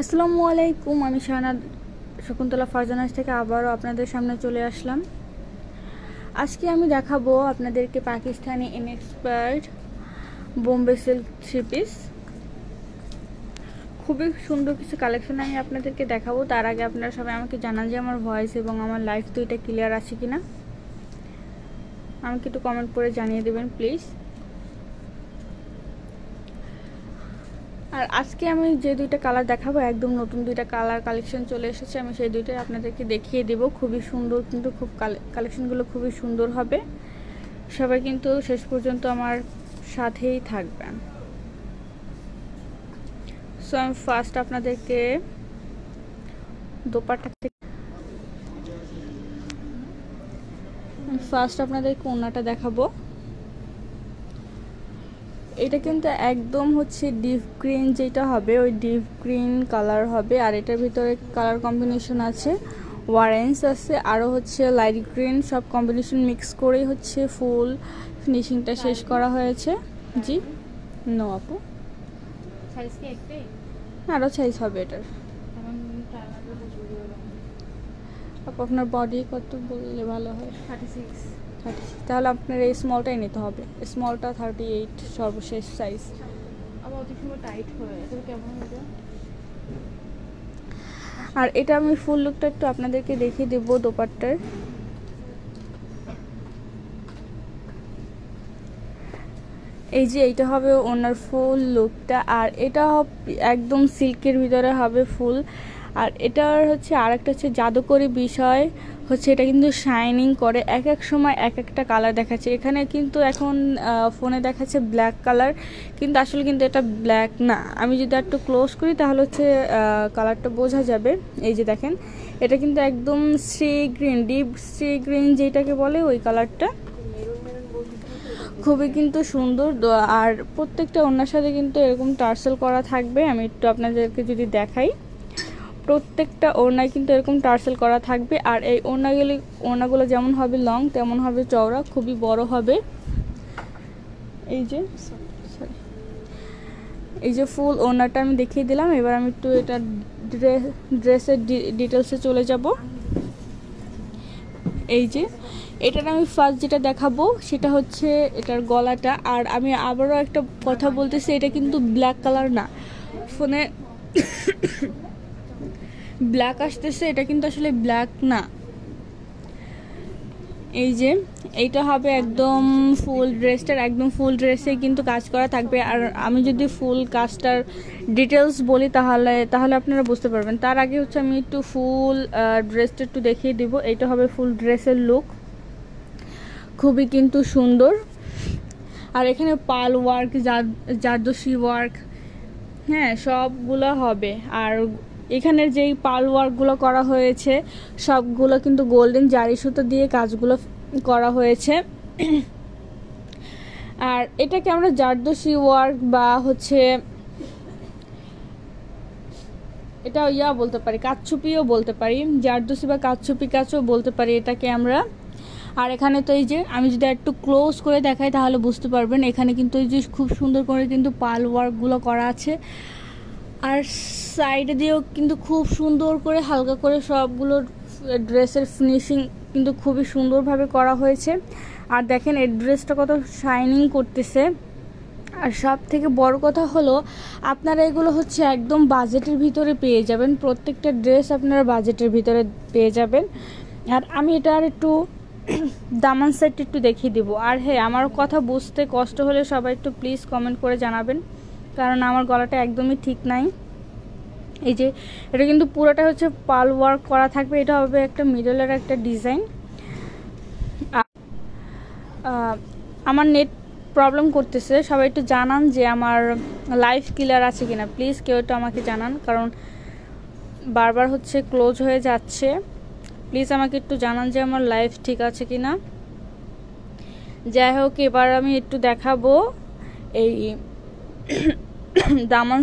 আসসালামু আলাইকুম, আমি শাহানা শকুন্তলা ফারজানাস থেকে আবারও আপনাদের সামনে চলে আসলাম। আজকে আমি দেখাবো আপনাদেরকে পাকিস্তানি ইনএক্সপায়ার্ড বোম্বে সিল্ক থ্রি পিস। খুবই সুন্দর কিছু কালেকশন আমি আপনাদেরকে দেখাবো। তার আগে আপনারা সবাই আমাকে জানান যে আমার ভয়েস এবং আমার লাইফ দুইটা ক্লিয়ার আছে কিনা, আমাকে একটু কমেন্ট করে জানিয়ে দেবেন প্লিজ। আর আজকে আমি যে দুইটা কালার দেখাবো, একদম নতুন দুইটা কালার কালেকশন চলে এসেছে, আমি সেই দুইটাই আপনাদেরকে দেখিয়ে দেব। খুবই সুন্দর, কিন্তু খুব কালেকশনগুলো খুবই সুন্দর হবে। সবাই কিন্তু শেষ পর্যন্ত আমার সাথেই থাকবেন। সো আমি ফার্স্ট আপনাদেরকে ওড়নাটা দেখাবো। এটা কিন্তু একদম হচ্ছে ডিপ গ্রিন, যেটা হবে ওই ডিপ গ্রিন কালার হবে। আর এটার ভিতরে কালার কম্বিনেশন আছে, অরেঞ্জ আছে, আরও হচ্ছে লাইট গ্রিন, সব কম্বিনেশন মিক্স করেই হচ্ছে ফুল ফিনিশিংটা শেষ করা হয়েছে। জি নো আপু, আরও সাইজ হবে এটার। আপু আপনার বডি কত বললে ভালো হয়? 36। তাহলে আপনার এই স্মলটাই নিতে হবে। স্মলটা 38 সর্বশেষ সাইজ। আর এটা আমি ফুল লুকটা একটু আপনাদেরকে দেখিয়ে দেবো দোপাট্টার। এই যে এইটা হবে ওনার ফুল লুকটা, আর এটা একদম সিল্কের ভিতরে হবে ফুল। আর এটার হচ্ছে আরেকটা হচ্ছে জাদুকরী বিষয় হচ্ছে, এটা কিন্তু শাইনিং করে, এক এক সময় এক একটা কালার দেখাচ্ছে। এখানে কিন্তু এখন ফোনে দেখাচ্ছে ব্ল্যাক কালার, কিন্তু আসলে কিন্তু এটা ব্ল্যাক না। আমি যদি একটু ক্লোজ করি তাহলে হচ্ছে কালারটা বোঝা যাবে। এই যে দেখেন, এটা কিন্তু একদম sea green, deep sea green যেটাকে বলে ওই কালারটা, খুবই কিন্তু সুন্দর। আর প্রত্যেকটা ওড়নার সাথে কিন্তু এরকম টার্সেল করা থাকবে। আমি একটু আপনাদেরকে যদি দেখাই, প্রত্যেকটা ওড়নায় কিন্তু এরকম টার্সেল করা থাকবে। আর এই ওড়নাগুলো যেমন হবে লং, তেমন হবে চওড়া, খুবই বড় হবে। এই যে ফুল ওড়নাটা আমি দেখিয়ে দিলাম। এবার আমি একটু এটা ড্রেসের ডিটেলসে চলে যাব। এই যে এটার আমি ফার্স্ট যেটা দেখাবো সেটা হচ্ছে এটার গলাটা। আর আমি আবারও একটা কথা বলতেছি, এটা কিন্তু ব্ল্যাক কালার না। ফোনে ব্ল্যাক আসতেছে, এটা কিন্তু আসলে ব্ল্যাক না। এই যে এইটা হবে একদম ফুল ড্রেসটার, একদম ফুল ড্রেসে কিন্তু কাজ করা থাকবে। আর আমি যদি ফুল কাজটার ডিটেলস বলি তাহলে আপনারা বুঝতে পারবেন। তার আগে হচ্ছে আমি একটু ফুল ড্রেসটা একটু দেখিয়ে দিব। এইটা হবে ফুল ড্রেসের লুক, খুবই কিন্তু সুন্দর। আর এখানে পাল ওয়ার্ক, জারদোসি ওয়ার্ক, হ্যাঁ সবগুলো হবে। আর এখানের যেই পাল ওয়ার্কগুলো করা হয়েছে সবগুলো কিন্তু গোল্ডেন জারি সুতো দিয়ে কাজগুলো করা হয়েছে। আর এটাকে আমরা জারদোসি ওয়ার্ক বা হচ্ছে এটা বলতে পারি, কাচ্ছুপিও বলতে পারি, জারদোসি বা কাচ্ছুপি কাজও বলতে পারি এটাকে আমরা। আর এখানে তো এই যে আমি যদি একটু ক্লোজ করে দেখাই তাহলে বুঝতে পারবেন, এখানে কিন্তু এই যে খুব সুন্দর করে কিন্তু পাল ওয়ার্কগুলো করা আছে। আর সাইডে দিয়েও কিন্তু খুব সুন্দর করে হালকা করে সবগুলো ড্রেসের ফিনিশিং কিন্তু খুবই সুন্দরভাবে করা হয়েছে। আর দেখেন এই ড্রেসটা কত শাইনিং করতেছে। আর সব থেকে বড় কথা হলো, আপনারা এগুলো হচ্ছে একদম বাজেটের ভিতরে পেয়ে যাবেন। প্রত্যেকটা ড্রেস আপনারা বাজেটের ভিতরে পেয়ে যাবেন। আর আমি এটা আর একটু দামান সেট একটু দেখিয়ে দিব। আর হ্যাঁ, আমার কথা বুঝতে কষ্ট হলে সবাই একটু প্লিজ কমেন্ট করে জানাবেন, কারণ আমার গলাটা একদমই ঠিক নাই। এই যে এটা কিন্তু পুরোটা হচ্ছে পাল ওয়ার্ক করা থাকবে। এটা হবে একটা মিডলের একটা ডিজাইন। আমার নেট প্রবলেম করতেছে, সবাই একটু জানান যে আমার লাইভ ক্লিয়ার আছে কিনা প্লিজ, কেউ একটু আমাকে জানান, কারণ বারবার হচ্ছে ক্লোজ হয়ে যাচ্ছে। প্লিজ আমাকে একটু জানান যে আমার লাইভ ঠিক আছে কিনা। যাই হোক, এবার আমি একটু দেখাবো এই দামান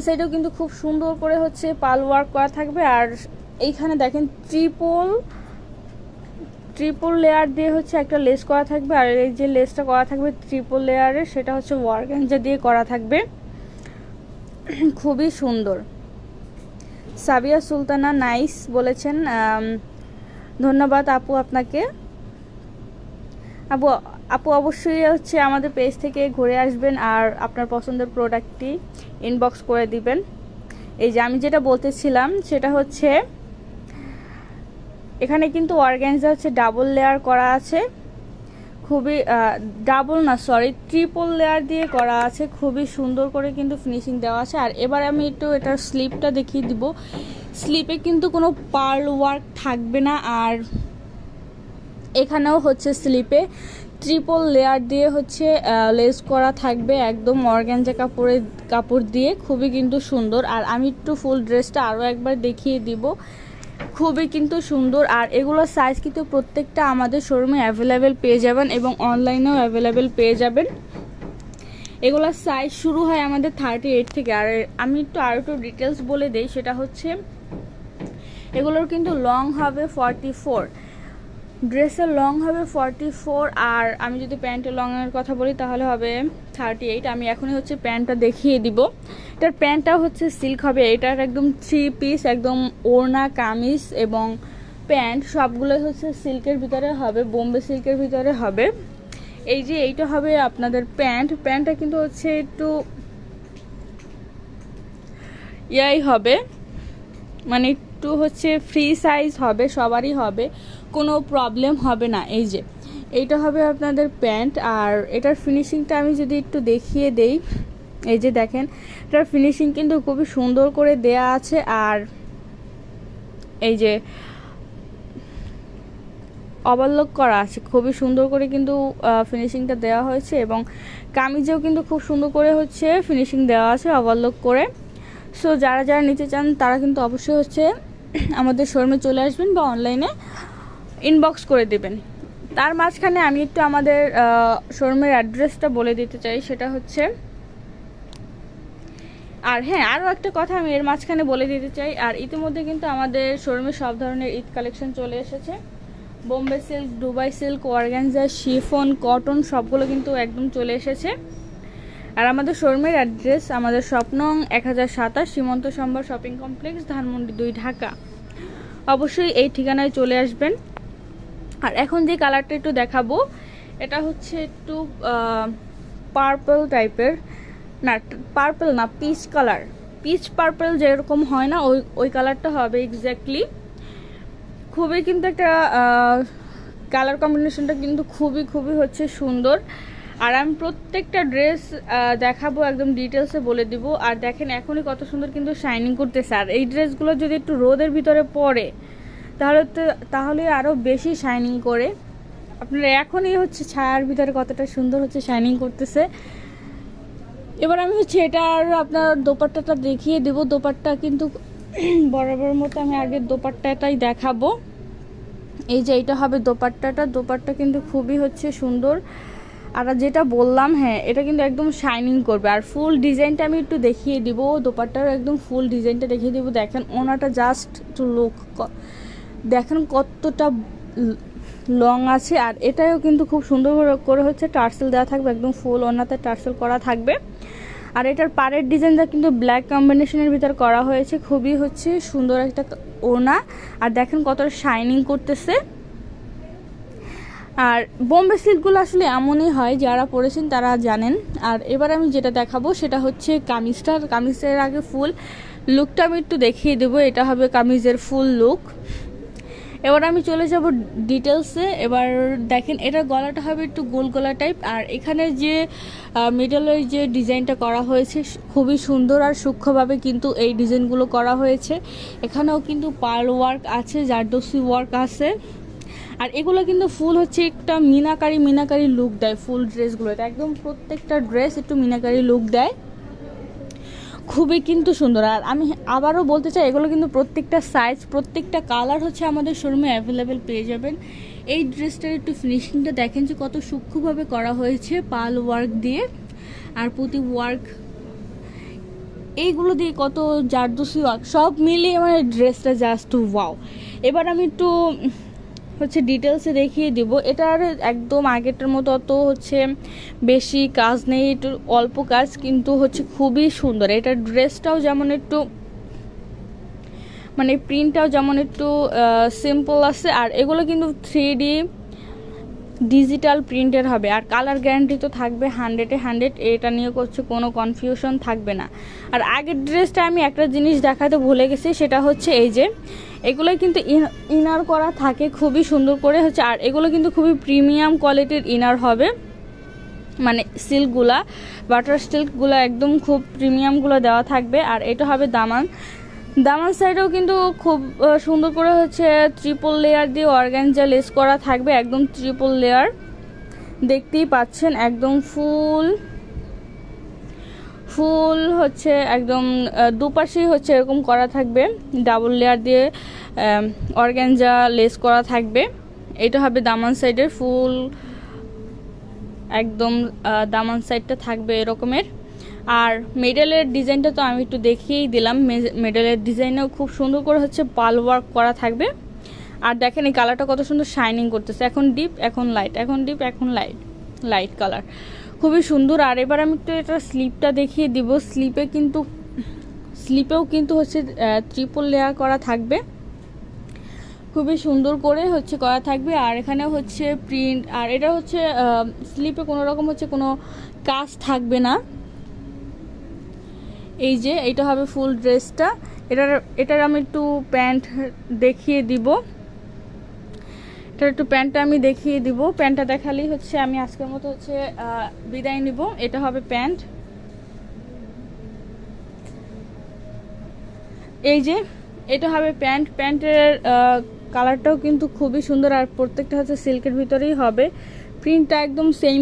সাইডেও কিন্তু খুব সুন্দর করে হচ্ছে পাল ওয়ার্ক করা থাকবে। আর এইখানে দেখেন ট্রিপল লেয়ার দিয়ে হচ্ছে একটা লেস করা থাকবে। আর এই যে লেসটা করা থাকবে ট্রিপল লেয়ারের, সেটা হচ্ছে ওয়ার্ক অ্যাঞ্জা দিয়ে করা থাকবে। খুবই সুন্দর। সাবিয়া সুলতানা নাইস বলেছেন, ধন্যবাদ আপু আপনাকে। আপু আপু অবশ্যই হচ্ছে আমাদের পেজ থেকে ঘুরে আসবেন আর আপনার পছন্দের প্রোডাক্টটি ইনবক্স করে দিবেন। এই যে আমি যেটা বলতেছিলাম সেটা হচ্ছে এখানে কিন্তু অর্গানজা হচ্ছে ডাবল লেয়ার করা আছে, খুবই ডাবল না সরি ট্রিপল লেয়ার দিয়ে করা আছে, খুবই সুন্দর করে কিন্তু ফিনিশিং দেওয়া আছে। আর এবার আমি একটু এটার স্লিপটা দেখিয়ে দিব। স্লিপে কিন্তু কোনো পার্ল ওয়ার্ক থাকবে না, আর এখানেও হচ্ছে স্লিপে ট্রিপল লেয়ার দিয়ে হচ্ছে লেস করা থাকবে একদম অর্গানজা কাপড় দিয়ে, খুবই কিন্তু সুন্দর। আর আমি একটু ফুল ড্রেসটা আরও একবার দেখিয়ে দিব, খুবই কিন্তু সুন্দর। আর এগুলোর সাইজ কিন্তু প্রত্যেকটা আমাদের শোরুমে অ্যাভেলেবেল পেয়ে যাবেন এবং অনলাইনেও অ্যাভেলেবেল পেয়ে যাবেন। এগুলোর সাইজ শুরু হয় আমাদের 38 থেকে। আর আমি একটু ডিটেলস বলে দেই, সেটা হচ্ছে এগুলোর কিন্তু লং হবে 44, ড্রেসের লং হবে 44, আর আমি যদি প্যান্টের লংয়ের কথা বলি তাহলে হবে 38। আমি এখনই হচ্ছে প্যান্টটা দেখিয়ে দিব। এটার প্যান্টটা হচ্ছে সিল্ক হবে, এটার একদম 3 পিস একদম ওড়না কামিজ এবং প্যান্ট সবগুলো হচ্ছে সিল্কের ভিতরে হবে, বোম্বে সিল্কের ভিতরে হবে। এই যে এইটা হবে আপনাদের প্যান্টটা কিন্তু হচ্ছে একটু ইয়াই হবে, মানে একটু হচ্ছে ফ্রি সাইজ হবে, সবারই হবে, কোনো প্রবলেম হবে না। এই যে এইটা হবে আপনাদের প্যান্ট। আর এটার ফিনিশিংটা আমি যদি একটু দেখিয়ে দেই, এই যে দেখেন এটার ফিনিশিং কিন্তু খুবই সুন্দর করে দেয়া আছে। আর এই যে ওভারলক করা আছে, খুবই সুন্দর করে কিন্তু ফিনিশিংটা দেওয়া হয়েছে এবং কামিজেও কিন্তু খুব সুন্দর করে হচ্ছে ফিনিশিং দেওয়া আছে ওভারলক করে। সো যারা যারা নিতে চান তারা কিন্তু অবশ্যই হচ্ছে আমাদের শোরুমে চলে আসবেন বা অনলাইনে ইনবক্স করে দেবেন। তার মাঝখানে আমি একটু আমাদের শোরুমের অ্যাড্রেসটা বলে দিতে চাই, সেটা হচ্ছে আর হ্যাঁ আরও একটা কথা আমি এর মাঝখানে বলে দিতে চাই, আর ইতিমধ্যে কিন্তু আমাদের শোরুমে সব ধরনের ঈদ কালেকশন চলে এসেছে। Bombay silk, Dubai silk, organza, chiffon, cotton সবগুলো কিন্তু একদম চলে এসেছে। আর আমাদের শোরুমের অ্যাড্রেস আমাদের স্বপ্নং 1027 সীমন্ত সম্ভার শপিং কমপ্লেক্স, ধানমন্ডি 2, ঢাকা। অবশ্যই এই ঠিকানায় চলে আসবেন। আর এখন যে কালারটা একটু দেখাবো, এটা হচ্ছে একটু পার্পল টাইপের, না পার্পল না পিচ কালার, পিচ পার্পল যেরকম হয় না ওই কালারটা হবে এক্স্যাক্টলি। খুবই কিন্তু একটা কালার কম্বিনেশনটা কিন্তু খুবই হচ্ছে সুন্দর। আর আমি প্রত্যেকটা ড্রেস দেখাবো, একদম ডিটেলসে বলে দিব। আর দেখেন এখনই কত সুন্দর কিন্তু শাইনিং করতেছে। আর এই ড্রেসগুলো যদি একটু রোদের ভিতরে পড়ে তাহলে আরও বেশি শাইনিং করে। আপনারা এখনই হচ্ছে ছায়ার ভিতরে কতটা সুন্দর হচ্ছে শাইনিং করতেছে। এবার আমি হচ্ছে এটা আর আপনার দোপাট্টাটা দেখিয়ে দেব। দোপাট্টা কিন্তু বরাবর মতো আমি আগে দোপাট্টাটাই দেখাবো। এই যে এইটা হবে দোপাট্টা কিন্তু খুবই হচ্ছে সুন্দর। আর যেটা বললাম হ্যাঁ এটা কিন্তু একদম শাইনিং করবে। আর ফুল ডিজাইনটা আমি একটু দেখিয়ে দিব, দোপাট্টার একদম ফুল ডিজাইনটা দেখিয়ে দিব। দেখেন ওনাটা জাস্ট একটু লুক দেখেন কতটা লং আছে। আর এটাও কিন্তু খুব সুন্দর করে হচ্ছে টার্সেল দেওয়া থাকবে, একদম ফুল ওনাতে টার্সেল করা থাকবে। আর এটার পাড়ের ডিজাইনটা কিন্তু ব্ল্যাক কম্বিনেশনের ভিতর করা হয়েছে, খুবই হচ্ছে সুন্দর একটা ওনা। আর দেখেন কতটা শাইনিং করতেছে। আর বোম্বে সিল্কগুলো আসলে এমনই হয়, যারা পরেছেন তারা জানেন। আর এবার আমি যেটা দেখাবো সেটা হচ্ছে কামিজের আগে ফুল লুকটা আমি একটু দেখিয়ে দেবো। এটা হবে কামিজের ফুল লুক। এবার আমি চলে যাব ডিটেলসে। এবার দেখেন এটার গলাটা হবে একটু গোল গলা টাইপ। আর এখানে যে মিডলের যে ডিজাইনটা করা হয়েছে খুবই সুন্দর আর সূক্ষ্মভাবে কিন্তু এই ডিজাইনগুলো করা হয়েছে। এখানেও কিন্তু পার্ল ওয়ার্ক আছে, জারদোসি ওয়ার্ক আছে। আর এগুলো কিন্তু ফুল হচ্ছে একটা মিনাকারি লুক দেয় ফুল ড্রেসগুলোতে, একদম প্রত্যেকটা ড্রেস একটু মিনাকারি লুক দেয়, খুবই কিন্তু সুন্দর। আর আমি আবারও বলতে চাই এগুলো কিন্তু প্রত্যেকটা সাইজ প্রত্যেকটা কালার হচ্ছে আমাদের শোরুমে অ্যাভেলেবেল পেয়ে যাবেন। এই ড্রেসটার একটু ফিনিশিংটা দেখেন যে কত সূক্ষ্মভাবে করা হয়েছে পার্ল ওয়ার্ক দিয়ে। আর প্রতি ওয়ার্ক এইগুলো দিয়ে কত জারদোসি ওয়ার্ক সব মিলিয়ে মানে ড্রেসটা জাস্ট ওয়াও। এবার আমি একটু হচ্ছে ডিটেলসে দেখিয়ে দিব। এটার একদম আগেরটার মতো অত হচ্ছে বেশি কাজ নেই, একটু অল্প কাজ, কিন্তু হচ্ছে খুবই সুন্দর। এটার ড্রেসটাও যেমন একটু মানে প্রিন্টটাও যেমন একটু সিম্পল আছে, আর এগুলো কিন্তু 3D ডিজিটাল প্রিন্টের হবে, আর কালার গ্যারান্টি তো থাকবে 100-এ 100, এটা নিয়ে করছে কোনো কনফিউশন থাকবে না। আর আগের ড্রেসটা আমি একটা জিনিস দেখাতে ভুলে গেছি, সেটা হচ্ছে এই যে এগুলোই কিন্তু ইনার করা থাকে খুবই সুন্দর করে হচ্ছে, আর এগুলো কিন্তু খুবই প্রিমিয়াম কোয়ালিটির ইনার হবে, মানে সিল্কগুলা, বাটার সিল্কগুলো একদম খুব প্রিমিয়ামগুলো দেওয়া থাকবে। আর এটা হবে দামান সাইডেও কিন্তু খুব সুন্দর করে হচ্ছে ট্রিপল লেয়ার দিয়ে অর্গানজা লেস করা থাকবে, একদম ট্রিপল লেয়ার দেখতেই পাচ্ছেন, একদম ফুল হচ্ছে একদম দুপাশেই হচ্ছে এরকম করা থাকবে, ডাবল লেয়ার দিয়ে অর্গানজা লেস করা থাকবে। এটা হবে দামান সাইডের ফুল, একদম দামান সাইডটা থাকবে এরকমের। আর মেডেলের ডিজাইনটা তো আমি একটু দেখিয়েই দিলাম, মেডেলের ডিজাইনেও খুব সুন্দর করে হচ্ছে পাল ওয়ার্ক করা থাকবে। আর দেখেন এই কালারটা কত সুন্দর শাইনিং করতেছে, এখন ডিপ এখন লাইট, এখন ডিপ এখন লাইট কালার, খুবই সুন্দর। আর এবার আমি একটু এটা স্লিপটা দেখিয়ে দিব। স্লিপেও কিন্তু হচ্ছে ট্রিপল লেয়ার করা থাকবে, খুবই সুন্দর করে হচ্ছে করা থাকবে। আর এখানে হচ্ছে প্রিন্ট, আর এটা হচ্ছে স্লিপে কোনো রকম হচ্ছে কোনো কাজ থাকবে না। এই যে এটা হবে ফুল ড্রেসটা। এটার আমি একটু প্যান্ট দেখিয়ে দিব, প্যান্টটা আমি দেখিয়ে দিব। প্যান্টটা দেখালেই হচ্ছে আমি আজকের মতো হচ্ছে বিদায় নিব। এটা হবে প্যান্ট, এই যে এটা হবে প্যান্ট। প্যান্টের কালারটাও কিন্তু খুবই সুন্দর, আর প্রত্যেকটা হচ্ছে সিল্কের ভিতরেই হবে, প্রিন্টটা একদম সেম